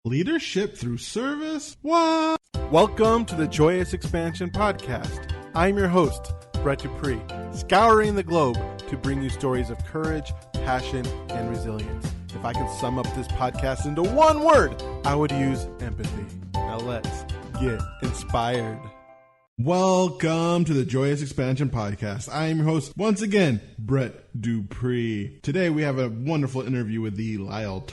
Leadership through service? What? Welcome to the Joyous Expansion Podcast. I'm your host, Dupree, scouring the globe to bring you stories of courage, passion, and resilience. If I could sum up this podcast into one word, I would use empathy. Now let's get inspired. Welcome to the Joyous Expansion Podcast. I am your host, once again, Dupree. Today we have a wonderful interview with the Lyle,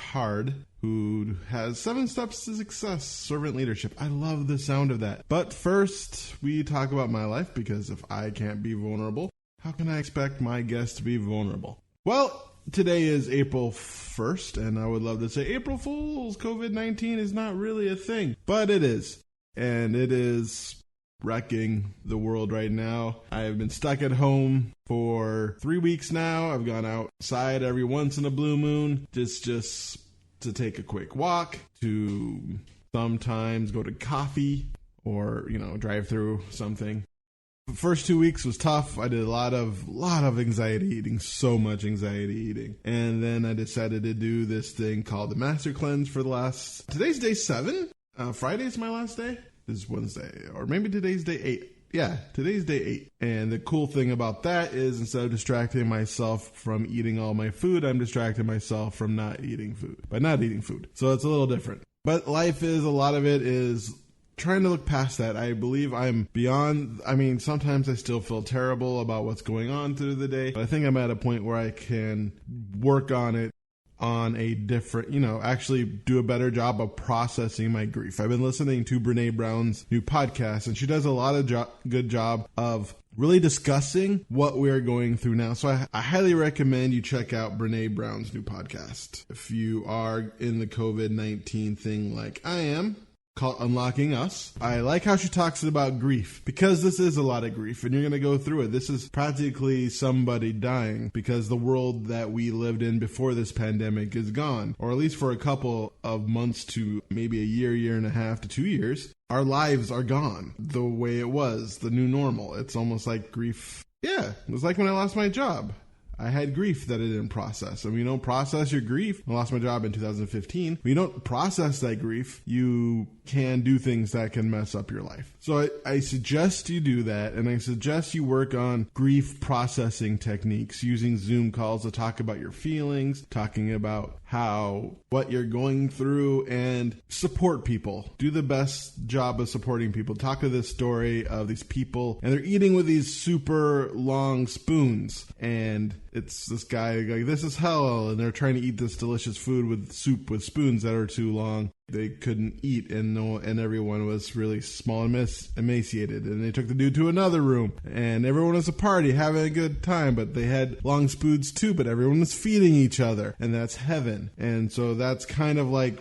who has 7 steps to success, servant leadership. I love the sound of that. But first, we talk about my life, because if I can't be vulnerable, how can I expect my guests to be vulnerable? Well, today is April 1st, and I would love to say April Fools. COVID-19 is not really a thing, but it is. And it is wrecking the world right now. I have been stuck at home for 3 weeks now. I've gone outside every once in a blue moon, just to take a quick walk, to sometimes go to coffee or, drive through something. The first 2 weeks was tough. I did a lot of anxiety eating, so much anxiety eating. And then I decided to do this thing called the Master Cleanse for today's day 7. Friday's my last day. This is Wednesday, or maybe today's day 8. Yeah, today's day 8. And the cool thing about that is, instead of distracting myself from eating all my food, I'm distracting myself from not eating food, by not eating food. So it's a little different. But life is, a lot of it is trying to look past that. I believe I'm beyond. Sometimes I still feel terrible about what's going on through the day, but I think I'm at a point where I can work on it on a different, actually do a better job of processing my grief. I've been listening to Brene Brown's new podcast, and she does a lot of good job of really discussing what we're going through now. So I highly recommend you check out Brene Brown's new podcast. If you are in the COVID-19 thing like I am, called Unlocking Us. I like how she talks about grief, because this is a lot of grief and you're going to go through it. This is practically somebody dying, because the world that we lived in before this pandemic is gone, or at least for a couple of months to maybe a year and a half to 2 years. Our lives are gone the way it was, the new normal. It's almost like grief. Yeah, it was like when I lost my job. I had grief that I didn't process. And when you don't process your grief, I lost my job in 2015. When you don't process that grief, you can do things that can mess up your life. So I suggest you do that, and I suggest you work on grief processing techniques, using Zoom calls to talk about your feelings, talking about what you're going through, and support people. Do the best job of supporting people. Talk to this story of these people, and they're eating with these super long spoons, and it's this guy like, this is hell, and they're trying to eat this delicious food with soup with spoons that are too long. They couldn't eat, and everyone was really small and emaciated. And they took the dude to another room, and everyone was a party, having a good time, but they had long spoons too, but everyone was feeding each other, and that's heaven. And so that's kind of like,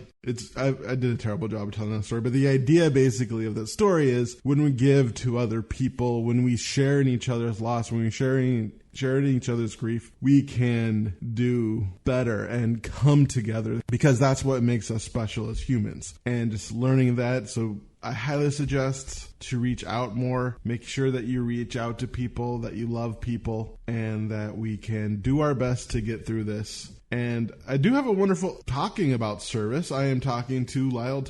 I did a terrible job of telling that story, but the idea basically of that story is, when we give to other people, when we share in each other's loss, when we share in each other's grief, we can do better and come together, because that's what makes us special as humans. And just learning that, so I highly suggest to reach out more. Make sure that you reach out to people, that you love people, and that we can do our best to get through this. And I do have a wonderful talking about service. I am talking to Lyle,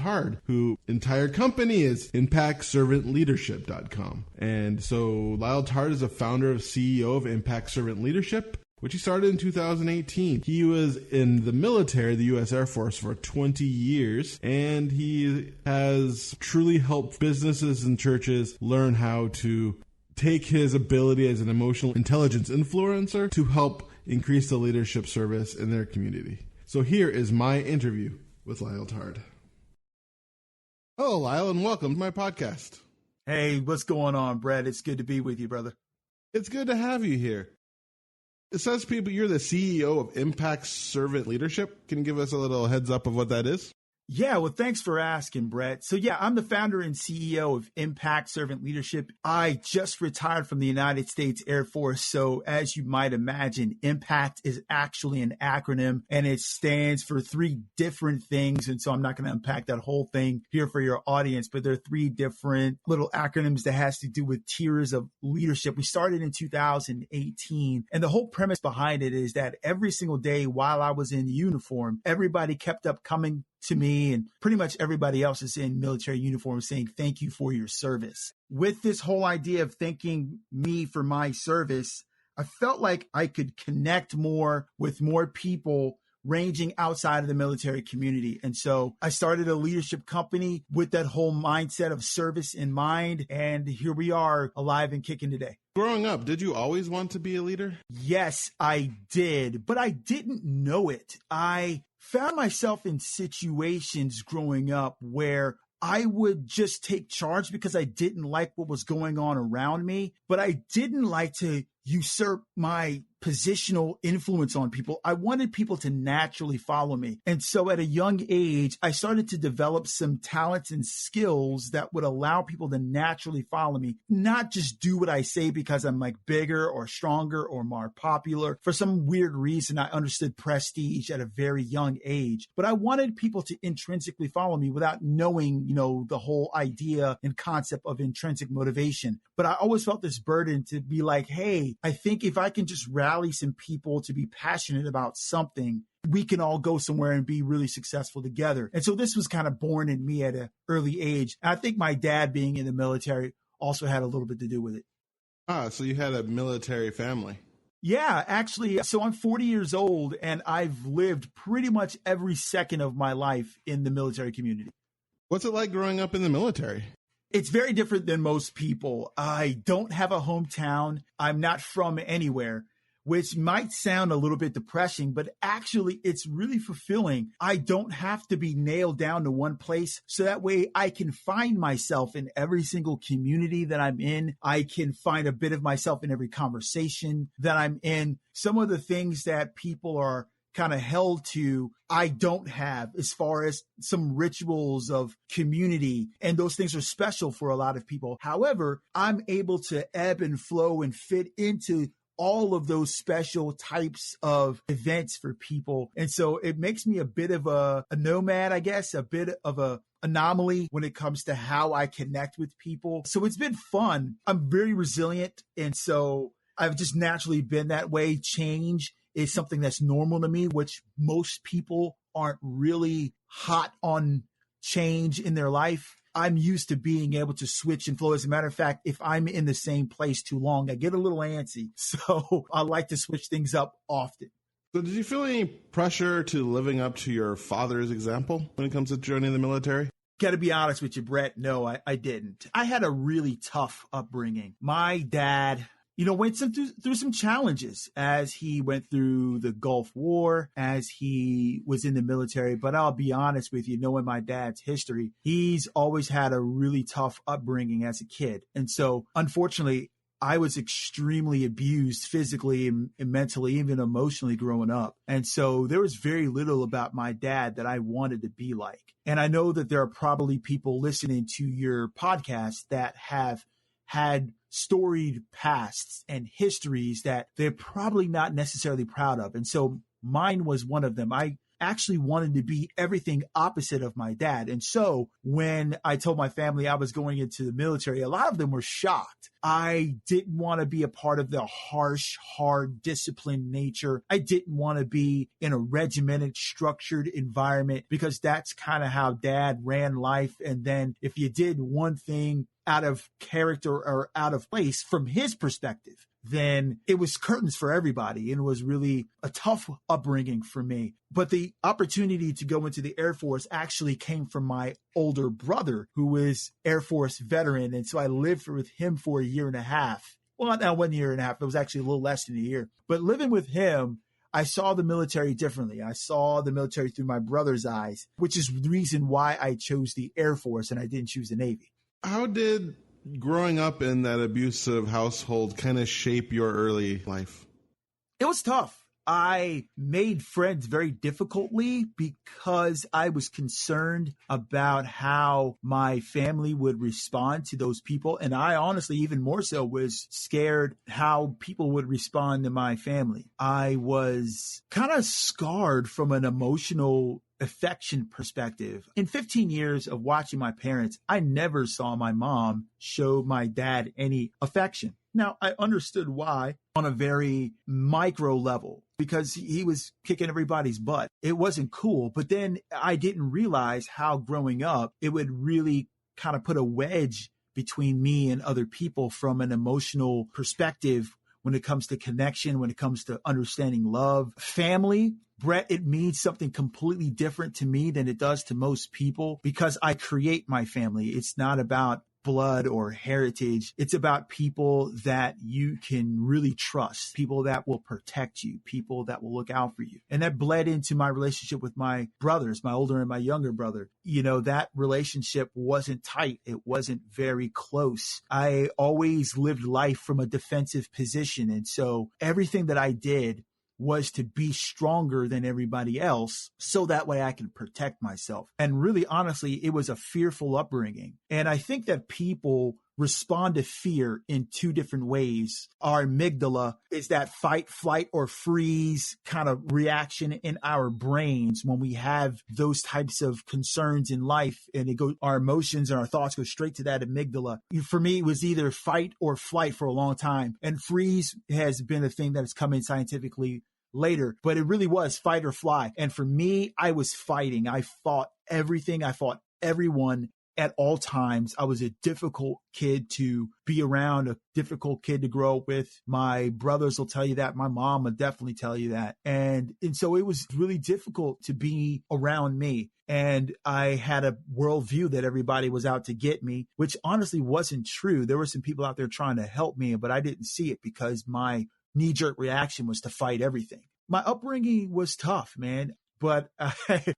whose entire company is impactservantleadership.com. And so Lyle is a founder and CEO of Impact Servant Leadership, which he started in 2018. He was in the military, the U.S. Air Force, for 20 years, and he has truly helped businesses and churches learn how to take his ability as an emotional intelligence influencer to help increase the leadership service in their community. So here is my interview with Lyle. Hello, Lyle, and welcome to my podcast. Hey, what's going on, Brett? It's good to be with you, brother. It's good to have you here. It says you're the CEO of Impact Servant Leadership. Can you give us a little heads up of what that is? Yeah, well, thanks for asking, Brett. So yeah, I'm the founder and CEO of Impact Servant Leadership. I just retired from the United States Air Force. So as you might imagine, Impact is actually an acronym and it stands for 3 different things. And so I'm not going to unpack that whole thing here for your audience, but there are 3 different little acronyms that has to do with tiers of leadership. We started in 2018. And the whole premise behind it is that every single day while I was in uniform, everybody kept up coming to me, and pretty much everybody else is in military uniform saying thank you for your service. With this whole idea of thanking me for my service, I felt like I could connect more with more people ranging outside of the military community. And so I started a leadership company with that whole mindset of service in mind. And here we are, alive and kicking today. Growing up, did you always want to be a leader? Yes, I did, but I didn't know it. I found myself in situations growing up where I would just take charge because I didn't like what was going on around me, but I didn't like to usurp my positional influence on people. I wanted people to naturally follow me. And so at a young age, I started to develop some talents and skills that would allow people to naturally follow me, not just do what I say because I'm like bigger or stronger or more popular. For some weird reason, I understood prestige at a very young age, but I wanted people to intrinsically follow me without knowing, the whole idea and concept of intrinsic motivation. But I always felt this burden to be like, hey, I think if I can just rally some people to be passionate about something, we can all go somewhere and be really successful together. And so this was kind of born in me at an early age. And I think my dad being in the military also had a little bit to do with it. So you had a military family. Yeah, actually. So I'm 40 years old and I've lived pretty much every second of my life in the military community. What's it like growing up in the military? It's very different than most people. I don't have a hometown. I'm not from anywhere, which might sound a little bit depressing, but actually it's really fulfilling. I don't have to be nailed down to one place. So that way I can find myself in every single community that I'm in. I can find a bit of myself in every conversation that I'm in. Some of the things that people are kind of held to, I don't have, as far as some rituals of community. And those things are special for a lot of people. However, I'm able to ebb and flow and fit into all of those special types of events for people. And so it makes me a bit of a nomad, I guess, a bit of a anomaly when it comes to how I connect with people. So it's been fun. I'm very resilient. And so I've just naturally been that way. Change is something that's normal to me, which most people aren't really hot on change in their life. I'm used to being able to switch and flow. As a matter of fact, if I'm in the same place too long, I get a little antsy. So I like to switch things up often. So did you feel any pressure to living up to your father's example when it comes to joining the military? Got to be honest with you, Brett. No, I didn't. I had a really tough upbringing. My dad, went through some challenges as he went through the Gulf War, as he was in the military. But I'll be honest with you, knowing my dad's history, he's always had a really tough upbringing as a kid. And so, unfortunately, I was extremely abused physically and mentally, even emotionally growing up. And so there was very little about my dad that I wanted to be like. And I know that there are probably people listening to your podcast that have had storied pasts and histories that they're probably not necessarily proud of. And so mine was one of them. I actually wanted to be everything opposite of my dad. And so when I told my family I was going into the military, a lot of them were shocked. I didn't want to be a part of the harsh, hard, disciplined nature. I didn't want to be in a regimented, structured environment because that's kind of how dad ran life. And then if you did one thing out of character or out of place from his perspective, then it was curtains for everybody. And it was really a tough upbringing for me. But the opportunity to go into the Air Force actually came from my older brother, who is Air Force veteran. And so I lived with him for a year and a half. Well, not 1 year and a half. It was actually a little less than a year. But living with him, I saw the military differently. I saw the military through my brother's eyes, which is the reason why I chose the Air Force and I didn't choose the Navy. How did growing up in that abusive household kind of shape your early life? It was tough. I made friends very difficultly because I was concerned about how my family would respond to those people. And I honestly, even more so, was scared how people would respond to my family. I was kind of scarred from an emotional affection perspective, in 15 years of watching my parents, I never saw my mom show my dad any affection. Now, I understood why on a very micro level, because he was kicking everybody's butt. It wasn't cool. But then I didn't realize how growing up, it would really kind of put a wedge between me and other people from an emotional perspective when it comes to connection, when it comes to understanding love. Family, Brett, it means something completely different to me than it does to most people because I create my family. It's not about blood or heritage. It's about people that you can really trust, people that will protect you, people that will look out for you. And that bled into my relationship with my brothers, my older and my younger brother. You know, that relationship wasn't tight. It wasn't very close. I always lived life from a defensive position. And so everything that I did was to be stronger than everybody else so that way I can protect myself. And really, honestly, it was a fearful upbringing. And I think that people respond to fear in two different ways. Our amygdala is that fight, flight, or freeze kind of reaction in our brains when we have those types of concerns in life, and our emotions and our thoughts go straight to that amygdala. For me, it was either fight or flight for a long time. And freeze has been a thing that has come in scientifically later, but it really was fight or fly. And for me, I was fighting. I fought everything. I fought everyone at all times. I was a difficult kid to be around, a difficult kid to grow up with. My brothers will tell you that. My mom will definitely tell you that. And so it was really difficult to be around me. And I had a worldview that everybody was out to get me, which honestly wasn't true. There were some people out there trying to help me, but I didn't see it because my knee-jerk reaction was to fight everything. My upbringing was tough, man. But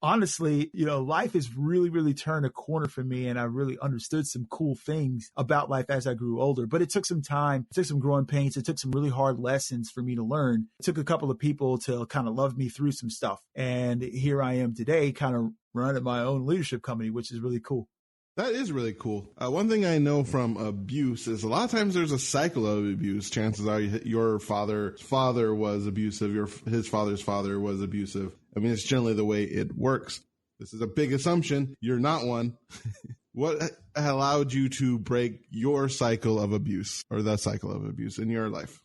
honestly, life has really, really turned a corner for me. And I really understood some cool things about life as I grew older. But it took some time, it took some growing pains. It took some really hard lessons for me to learn. It took a couple of people to kind of love me through some stuff. And here I am today, kind of running my own leadership company, which is really cool. That is really cool. One thing I know from abuse is a lot of times there's a cycle of abuse. Chances are your father's father was abusive. His father's father was abusive. I mean, it's generally the way it works. This is a big assumption. You're not one. What allowed you to break your cycle of abuse or the cycle of abuse in your life?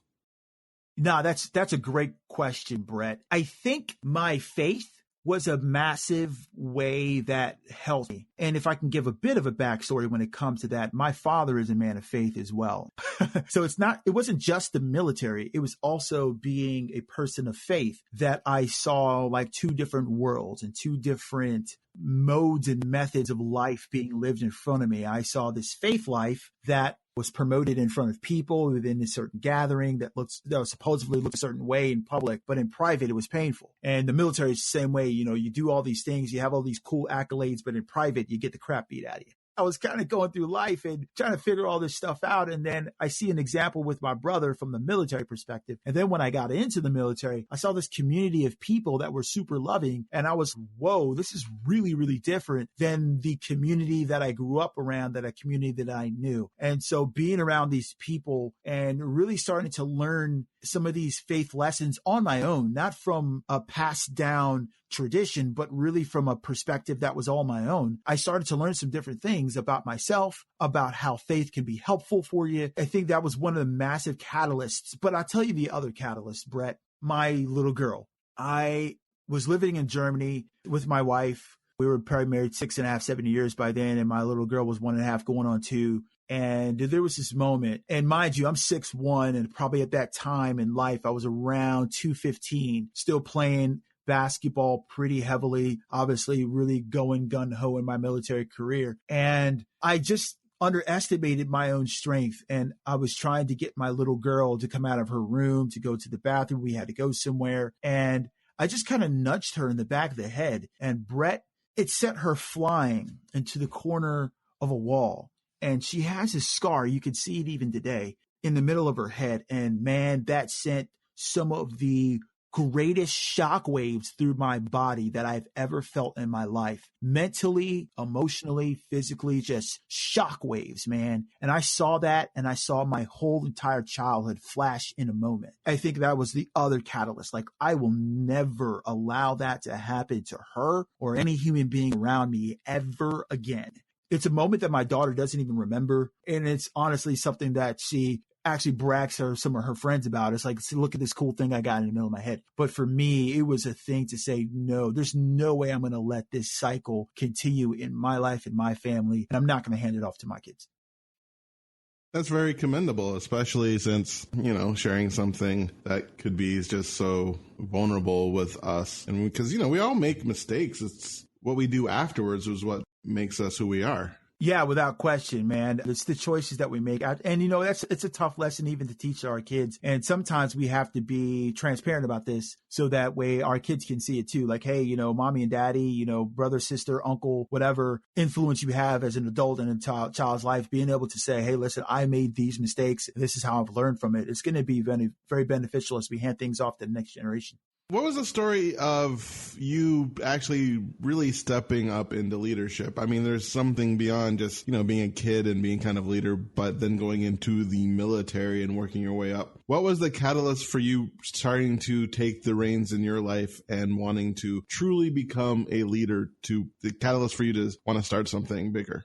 No, that's a great question, Brett. I think my faith was a massive way that helped me. And if I can give a bit of a backstory when it comes to that, my father is a man of faith as well. So it wasn't just the military. It was also being a person of faith that I saw like two different worlds and two different modes and methods of life being lived in front of me. I saw this faith life that was promoted in front of people within a certain gathering that supposedly looked a certain way in public, but in private, it was painful. And the military is the same way. You do all these things, you have all these cool accolades, but in private, you get the crap beat out of you. I was kind of going through life and trying to figure all this stuff out. And then I see an example with my brother from the military perspective. And then when I got into the military, I saw this community of people that were super loving. And I was, whoa, this is really, really different than the community that I grew up around, that a community that I knew. And so being around these people and really starting to learn some of these faith lessons on my own, not from a passed down tradition, but really from a perspective that was all my own. I started to learn some different things about myself, about how faith can be helpful for you. I think that was one of the massive catalysts. But I'll tell you the other catalyst, Brett, my little girl. I was living in Germany with my wife. We were probably married 6.5, 7 years by then. And my little girl was 1.5 going on 2. And there was this moment, and mind you, I'm 6'1", and probably at that time in life, I was around 215, still playing basketball pretty heavily, obviously really going gung-ho in my military career. And I just underestimated my own strength. And I was trying to get my little girl to come out of her room to go to the bathroom. We had to go somewhere. And I just kind of nudged her in the back of the head. And Brett, it sent her flying into the corner of a wall. And she has a scar, you can see it even today, in the middle of her head. And man, that sent some of the greatest shockwaves through my body that I've ever felt in my life. Mentally, emotionally, physically, just shockwaves, man. And I saw that, and I saw my whole entire childhood flash in a moment. I think that was the other catalyst. Like, I will never allow that to happen to her or any human being around me ever again. It's a moment that my daughter doesn't even remember. And it's honestly something that she actually brags to some of her friends about. It's like, see, look at this cool thing I got in the middle of my head. But for me, it was a thing to say, no, there's no way I'm going to let this cycle continue in my life and my family. And I'm not going to hand it off to my kids. That's very commendable, especially since, sharing something that could be just so vulnerable with us. And because, we all make mistakes. It's what we do afterwards is what makes us who we are. Yeah, without question, man. It's the choices that we make. And, it's a tough lesson even to teach our kids. And sometimes we have to be transparent about this so that way our kids can see it too. Like, hey, mommy and daddy, brother, sister, uncle, whatever influence you have as an adult in a child's life, being able to say, hey, listen, I made these mistakes. This is how I've learned from it. It's going to be very, very beneficial as we hand things off to the next generation. What was the story of you actually really stepping up into leadership? I mean, there's something beyond just, being a kid and being kind of leader, but then going into the military and working your way up. What was the catalyst for you starting to take the reins in your life and wanting to truly become a leader, to the catalyst for you to want to start something bigger?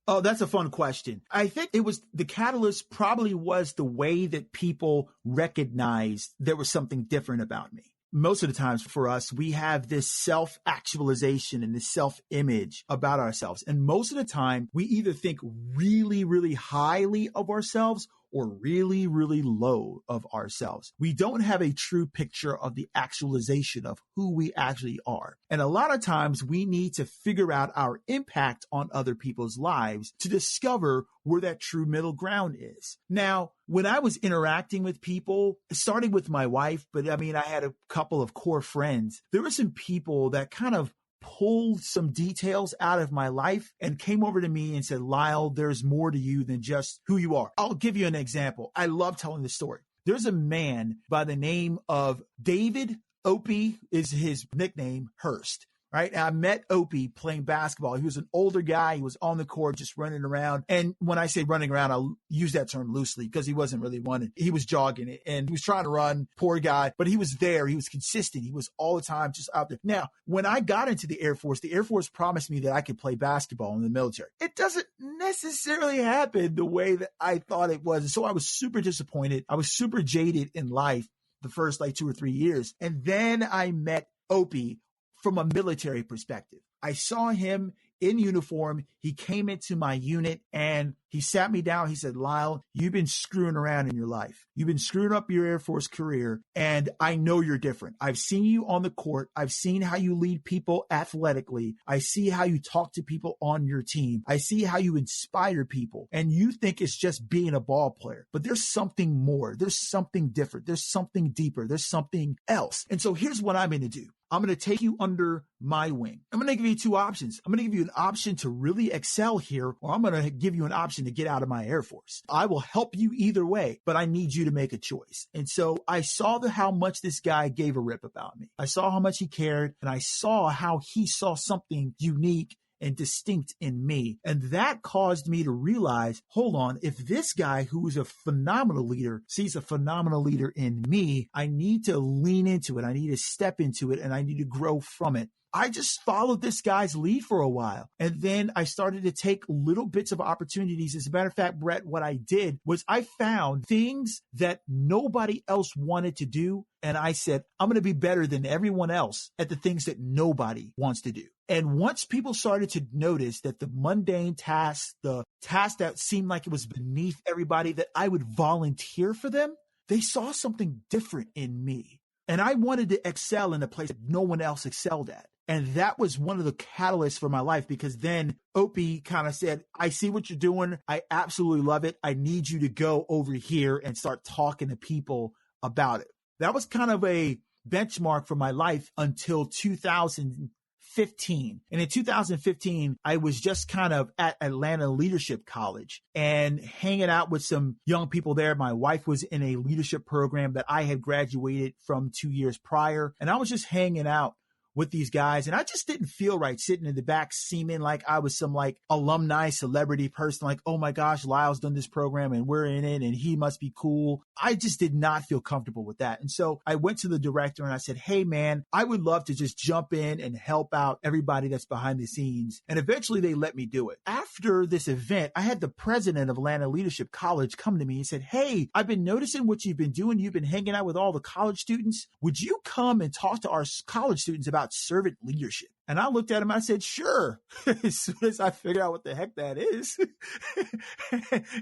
Oh, that's a fun question. I think it was the catalyst probably was the way that people recognized there was something different about me. Most of the times for us, we have this self-actualization and this self-image about ourselves. And most of the time, we either think really, really highly of ourselves or really, really low of ourselves. We don't have a true picture of the actualization of who we actually are. And a lot of times we need to figure out our impact on other people's lives to discover where that true middle ground is. Now, when I was interacting with people, starting with my wife, but I had a couple of core friends, there were some people that kind of pulled some details out of my life and came over to me and said, Lyle, there's more to you than just who you are. I'll give you an example. I love telling this story. There's a man by the name of David, Opie is his nickname, Hurst. Right. And I met Opie playing basketball. He was an older guy. He was on the court, just running around. And when I say running around, I'll use that term loosely because he wasn't really running. He was jogging it and he was trying to run, poor guy, but he was there. He was consistent. He was all the time just out there. Now, when I got into the Air Force promised me that I could play basketball in the military. It doesn't necessarily happen the way that I thought it was. And so I was super disappointed. I was super jaded in life the first 2 or 3 years. And then I met Opie from a military perspective. I saw him in uniform. He came into my unit and he sat me down. He said, Lyle, you've been screwing around in your life. You've been screwing up your Air Force career. And I know you're different. I've seen you on the court. I've seen how you lead people athletically. I see how you talk to people on your team. I see how you inspire people. And you think it's just being a ball player, but there's something more. There's something different. There's something deeper. There's something else. And so here's what I'm going to do. I'm going to take you under my wing. I'm going to give you two options. I'm going to give you an option to really excel here, or I'm going to give you an option to get out of my Air Force. I will help you either way, but I need you to make a choice. And so I saw how much this guy gave a rip about me. I saw how much he cared, and I saw how he saw something unique and distinct in me. And that caused me to realize, hold on, if this guy who is a phenomenal leader sees a phenomenal leader in me, I need to lean into it. I need to step into it and I need to grow from it. I just followed this guy's lead for a while. And then I started to take little bits of opportunities. As a matter of fact, Brett, what I did was I found things that nobody else wanted to do. And I said, I'm going to be better than everyone else at the things that nobody wants to do. And once people started to notice that the mundane tasks, the tasks that seemed like it was beneath everybody, that I would volunteer for them, they saw something different in me. And I wanted to excel in a place that no one else excelled at. And that was one of the catalysts for my life, because then Opie kind of said, I see what you're doing. I absolutely love it. I need you to go over here and start talking to people about it. That was kind of a benchmark for my life until 2015. 2015. And in 2015, I was just kind of at Atlanta Leadership College and hanging out with some young people there. My wife was in a leadership program that I had graduated from 2 years prior. And I was just hanging out with these guys. And I just didn't feel right sitting in the back, seeming like I was some like alumni celebrity person, like, oh my gosh, Lyle's done this program and we're in it and he must be cool. I just did not feel comfortable with that. And so I went to the director and I said, hey man, I would love to just jump in and help out everybody that's behind the scenes. And eventually they let me do it. After this event, I had the president of Atlanta Leadership College come to me and said, hey, I've been noticing what you've been doing. You've been hanging out with all the college students. Would you come and talk to our college students about servant leadership? And I looked at him, I said, sure, as soon as I figure out what the heck that is.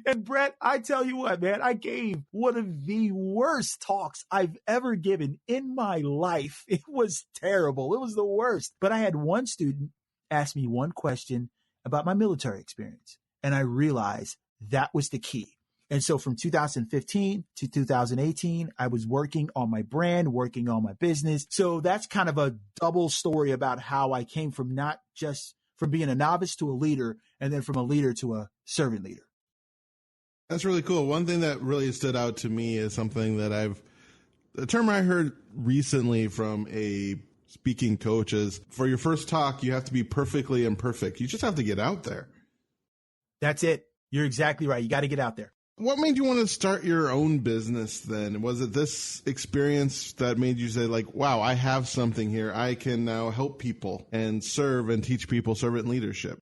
And Brett, I tell you what, man, I gave one of the worst talks I've ever given in my life. It was terrible. It was the worst. But I had one student ask me one question about my military experience. And I realized that was the key. And so from 2015 to 2018, I was working on my brand, working on my business. So that's kind of a double story about how I came from not just from being a novice to a leader, and then from a leader to a servant leader. That's really cool. One thing that really stood out to me is something that a term I heard recently from a speaking coach is, for your first talk, you have to be perfectly imperfect. You just have to get out there. That's it. You're exactly right. You got to get out there. What made you want to start your own business then? Was it this experience that made you say, like, wow, I have something here. I can now help people and serve and teach people servant leadership?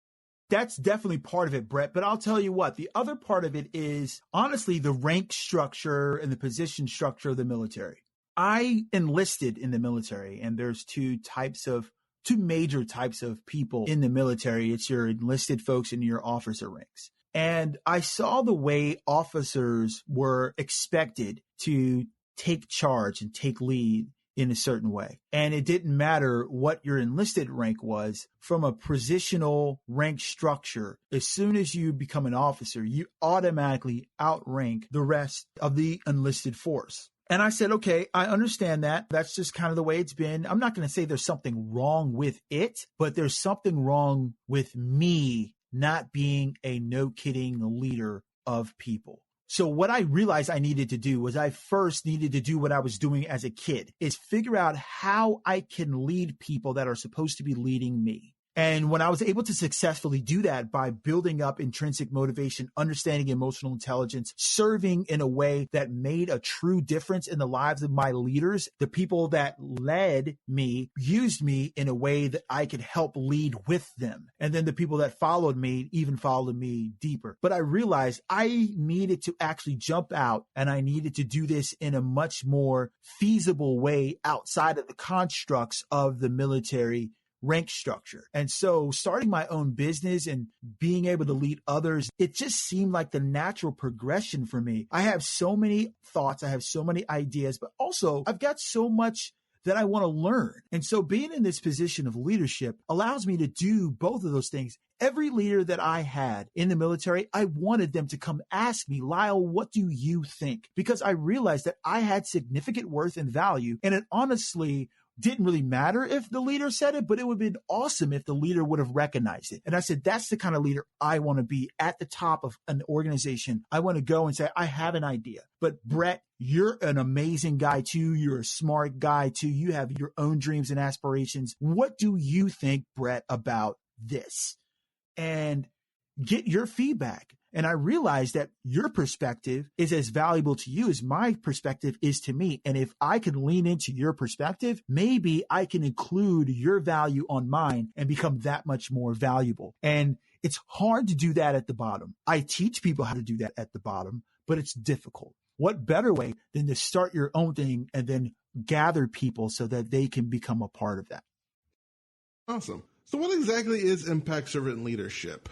That's definitely part of it, Brett. But I'll tell you what, the other part of it is, honestly, the rank structure and the position structure of the military. I enlisted in the military, and there's two major types of people in the military. It's your enlisted folks and your officer ranks. And I saw the way officers were expected to take charge and take lead in a certain way. And it didn't matter what your enlisted rank was. From a positional rank structure, as soon as you become an officer, you automatically outrank the rest of the enlisted force. And I said, okay, I understand that. That's just kind of the way it's been. I'm not going to say there's something wrong with it, but there's something wrong with me not being a no-kidding leader of people. So what I realized I needed to do was I first needed to do what I was doing as a kid, is figure out how I can lead people that are supposed to be leading me. And when I was able to successfully do that by building up intrinsic motivation, understanding emotional intelligence, serving in a way that made a true difference in the lives of my leaders, the people that led me used me in a way that I could help lead with them. And then the people that followed me even followed me deeper. But I realized I needed to actually jump out, and I needed to do this in a much more feasible way outside of the constructs of the military rank structure. And so starting my own business and being able to lead others, it just seemed like the natural progression for me. I have so many thoughts, I have so many ideas, but also I've got so much that I want to learn. And so being in this position of leadership allows me to do both of those things. Every leader that I had in the military, I wanted them to come ask me, Lyle, what do you think? Because I realized that I had significant worth and value, and it honestly didn't really matter if the leader said it, but it would have been awesome if the leader would have recognized it. And I said, that's the kind of leader I want to be at the top of an organization. I want to go and say, I have an idea, but Brett, you're an amazing guy too. You're a smart guy too. You have your own dreams and aspirations. What do you think, Brett, about this? And get your feedback. And I realized that your perspective is as valuable to you as my perspective is to me. And if I can lean into your perspective, maybe I can include your value on mine and become that much more valuable. And it's hard to do that at the bottom. I teach people how to do that at the bottom, but it's difficult. What better way than to start your own thing and then gather people so that they can become a part of that? Awesome. So what exactly is impact servant leadership?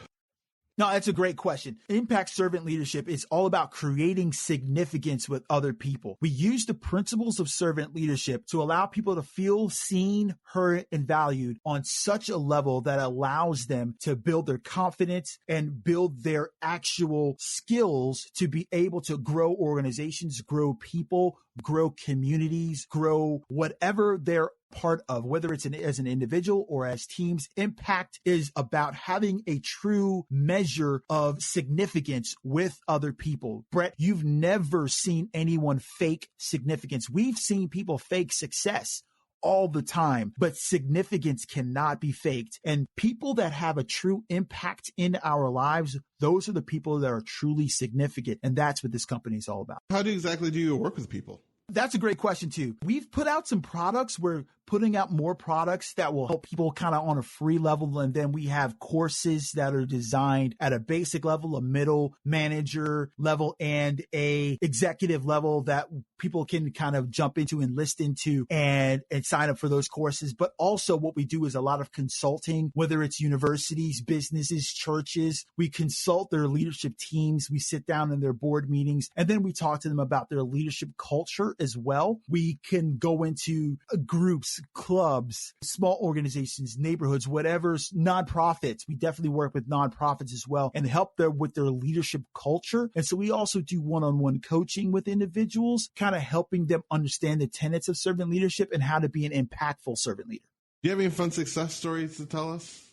No, that's a great question. Impact servant leadership is all about creating significance with other people. We use the principles of servant leadership to allow people to feel seen, heard, and valued on such a level that allows them to build their confidence and build their actual skills to be able to grow organizations, grow people, grow communities, grow whatever they're part of, whether it's as an individual or as teams. Impact is about having a true measure of significance with other people. Brett, you've never seen anyone fake significance. We've seen people fake success all the time, but significance cannot be faked. And people that have a true impact in our lives, those are the people that are truly significant. And that's what this company is all about. How exactly do you work with people? That's a great question too. We've put out some products. We're putting out more products that will help people kind of on a free level. And then we have courses that are designed at a basic level, a middle manager level, and a executive level that people can kind of jump into and list into and sign up for those courses. But also what we do is a lot of consulting, whether it's universities, businesses, churches. We consult their leadership teams. We sit down in their board meetings, and then we talk to them about their leadership culture as well. We can go into groups, clubs, small organizations, neighborhoods, whatever, nonprofits. We definitely work with nonprofits as well and help them with their leadership culture. And so we also do one-on-one coaching with individuals, kind of helping them understand the tenets of servant leadership and how to be an impactful servant leader. Do you have any fun success stories to tell us?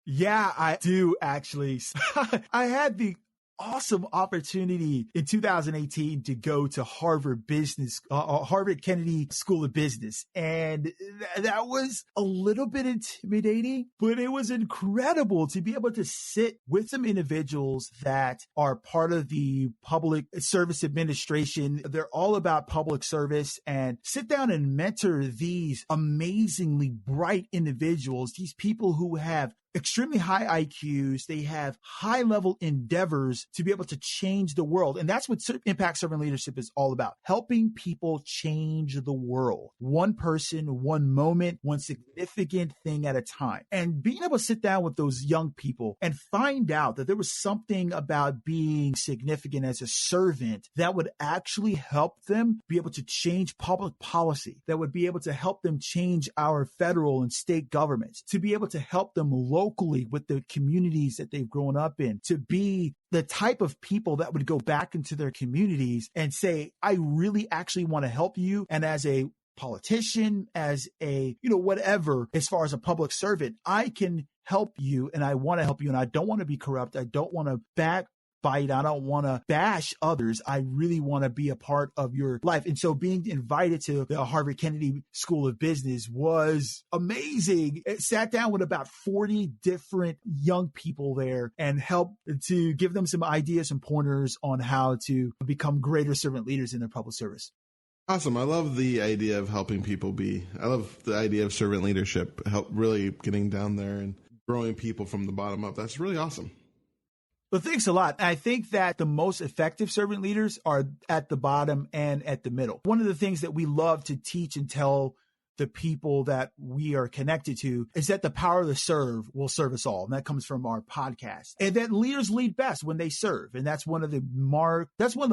Yeah, I do actually. I had the awesome opportunity in 2018 to go to Harvard Kennedy School of Business. And that was a little bit intimidating, but it was incredible to be able to sit with some individuals that are part of the public service administration. They're all about public service, and sit down and mentor these amazingly bright individuals, these people who have extremely high IQs. They have high level endeavors to be able to change the world. And that's what impact servant leadership is all about. Helping people change the world. One person, one moment, one significant thing at a time. And being able to sit down with those young people and find out that there was something about being significant as a servant that would actually help them be able to change public policy, that would be able to help them change our federal and state governments, to be able to help them locally with the communities that they've grown up in, to be the type of people that would go back into their communities and say, I really actually want to help you. And as a politician, as a, whatever, as far as a public servant, I can help you and I want to help you. And I don't want to be corrupt. I don't want to backbite. I don't want to bash others. I really want to be a part of your life. And so being invited to the Harvard Kennedy School of Business was amazing. It sat down with about 40 different young people there and helped to give them some ideas and pointers on how to become greater servant leaders in their public service. Awesome. I love the idea of helping people I love the idea of servant leadership, help really getting down there and growing people from the bottom up. That's really awesome. Well, thanks a lot. I think that the most effective servant leaders are at the bottom and at the middle. One of the things that we love to teach and tell the people that we are connected to is that the power to serve will serve us all. And that comes from our podcast. And that leaders lead best when they serve. And that's one of the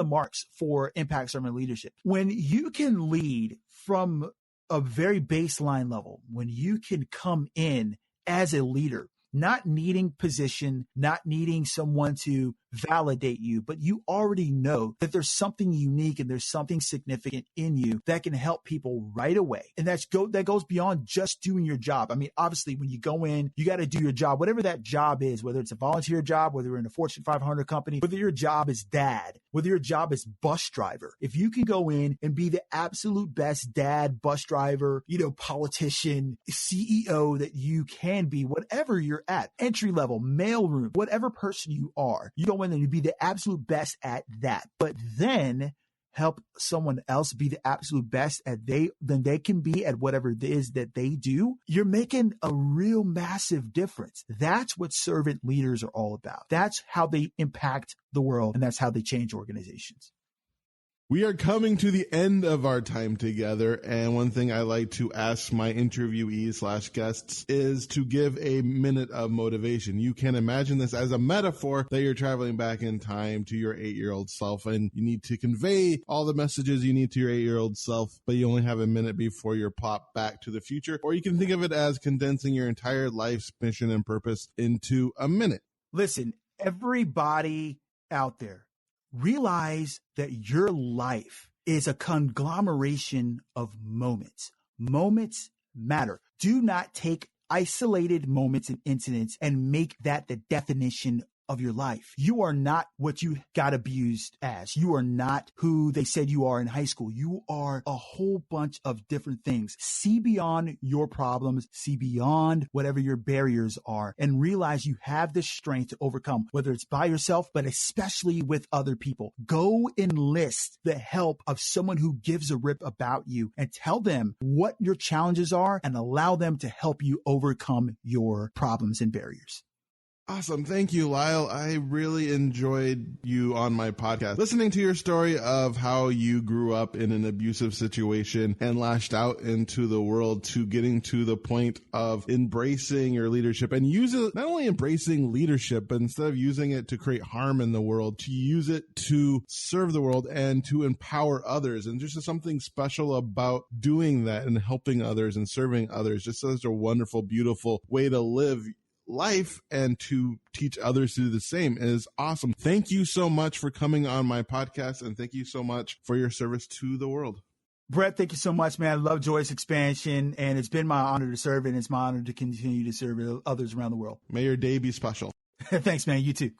marks for impact servant leadership. When you can lead from a very baseline level, when you can come in as a leader, not needing position, not needing someone to validate you, but you already know that there's something unique and there's something significant in you that can help people right away. And that goes beyond just doing your job. I mean, obviously, when you go in, you got to do your job, whatever that job is, whether it's a volunteer job, whether you're in a Fortune 500 company, whether your job is dad, whether your job is bus driver. If you can go in and be the absolute best dad, bus driver, politician, CEO that you can be, whatever you're at, entry level, mailroom, whatever person you are, you go in and you be the absolute best at that. But then help someone else be the absolute best than they can be at whatever it is that they do. You're making a real massive difference. That's what servant leaders are all about. That's how they impact the world, and that's how they change organizations. We are coming to the end of our time together, and one thing I like to ask my interviewees/guests is to give a minute of motivation. You can imagine this as a metaphor that you're traveling back in time to your 8-year-old self, and you need to convey all the messages you need to your 8-year-old self, but you only have a minute before you're popped back to the future. Or you can think of it as condensing your entire life's mission and purpose into a minute. Listen, everybody out there, realize that your life is a conglomeration of moments. Moments matter. Do not take isolated moments and incidents and make that the definition of your life. You are not what you got abused as. You are not who they said you are in high school. You are a whole bunch of different things. See beyond your problems, see beyond whatever your barriers are, and realize you have the strength to overcome, whether it's by yourself, but especially with other people. Go enlist the help of someone who gives a rip about you and tell them what your challenges are and allow them to help you overcome your problems and barriers. Awesome. Thank you, Lyle. I really enjoyed you on my podcast. Listening to your story of how you grew up in an abusive situation and lashed out into the world to getting to the point of embracing your leadership and use it, not only embracing leadership, but instead of using it to create harm in the world, to use it to serve the world and to empower others. And just something special about doing that and helping others and serving others. Just such a wonderful, beautiful way to live life and to teach others to do the same is awesome. Thank you so much for coming on my podcast, and thank you so much for your service to the world. Brett, thank you so much, man. I love Joyous Expansion, and it's been my honor to serve, and it's my honor to continue to serve others around the world. May your day be special. Thanks, man. You too.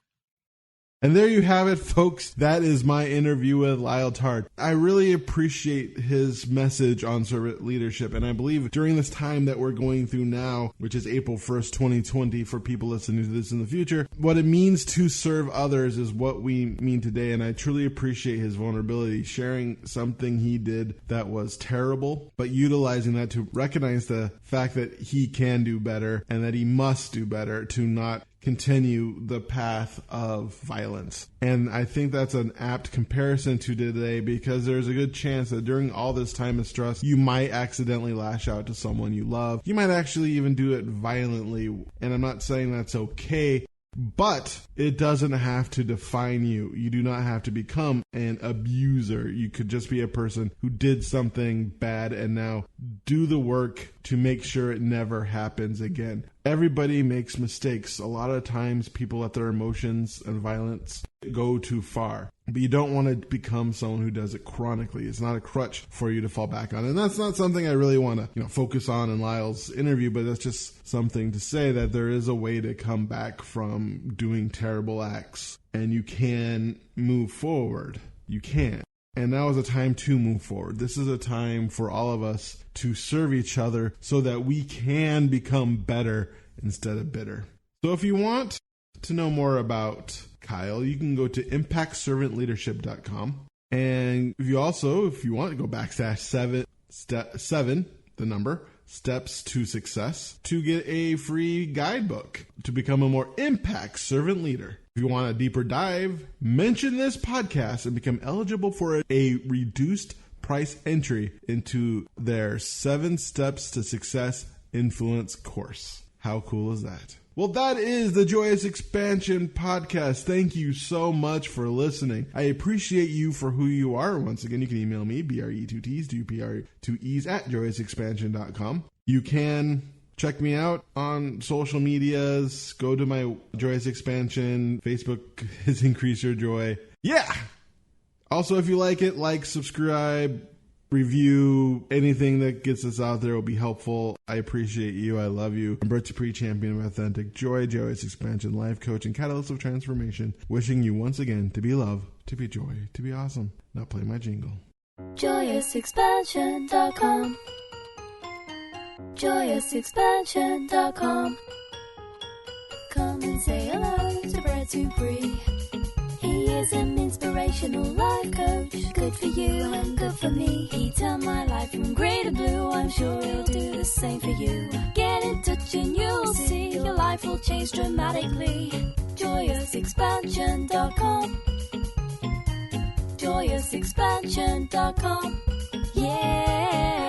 And there you have it, folks. That is my interview with Lyle Tard. I really appreciate his message on servant leadership. And I believe during this time that we're going through now, which is April 1st, 2020, for people listening to this in the future, what it means to serve others is what we mean today. And I truly appreciate his vulnerability, sharing something he did that was terrible, but utilizing that to recognize the fact that he can do better and that he must do better to not continue the path of violence. And I think that's an apt comparison to today, because there's a good chance that during all this time of stress, you might accidentally lash out to someone you love. You might actually even do it violently. And I'm not saying that's okay, but it doesn't have to define you. You do not have to become an abuser. You could just be a person who did something bad and now do the work to make sure it never happens again. Everybody makes mistakes. A lot of times people let their emotions and violence go too far. But you don't want to become someone who does it chronically. It's not a crutch for you to fall back on. And that's not something I really want to, focus on in Lyle's interview, but that's just something to say that there is a way to come back from doing terrible acts, and you can move forward. You can. And now is a time to move forward. This is a time for all of us to serve each other so that we can become better instead of bitter. So if you want to know more about Kyle, you can go to impactservantleadership.com. And if you want to go /7, the number, Steps to Success, to get a free guidebook to become a more impact servant leader. If you want a deeper dive, mention this podcast and become eligible for a reduced price entry into their 7 Steps to Success Influence course. How cool is that? Well, that is the Joyous Expansion Podcast. Thank you so much for listening. I appreciate you for who you are. Once again, you can email me, BRE2Ts, DUPR2Es @joyousexpansion.com. You can check me out on social medias. Go to my Joyous Expansion. Facebook is Increase Your Joy. Yeah! Also, if you like it, subscribe, review, anything that gets us out there will be helpful. I appreciate you. I love you. I'm Brett Dupree, champion of authentic joy, Joyous Expansion, life coach, and catalyst of transformation. Wishing you once again to be love, to be joy, to be awesome. Now play my jingle. JoyousExpansion.com. JoyousExpansion.com. Come and say hello to Brett Dupree. He is an inspirational life coach, good for you and good for me. He turned my life from grey to blue, I'm sure he'll do the same for you. Get in touch and you'll see your life will change dramatically. JoyousExpansion.com. JoyousExpansion.com. Yeah.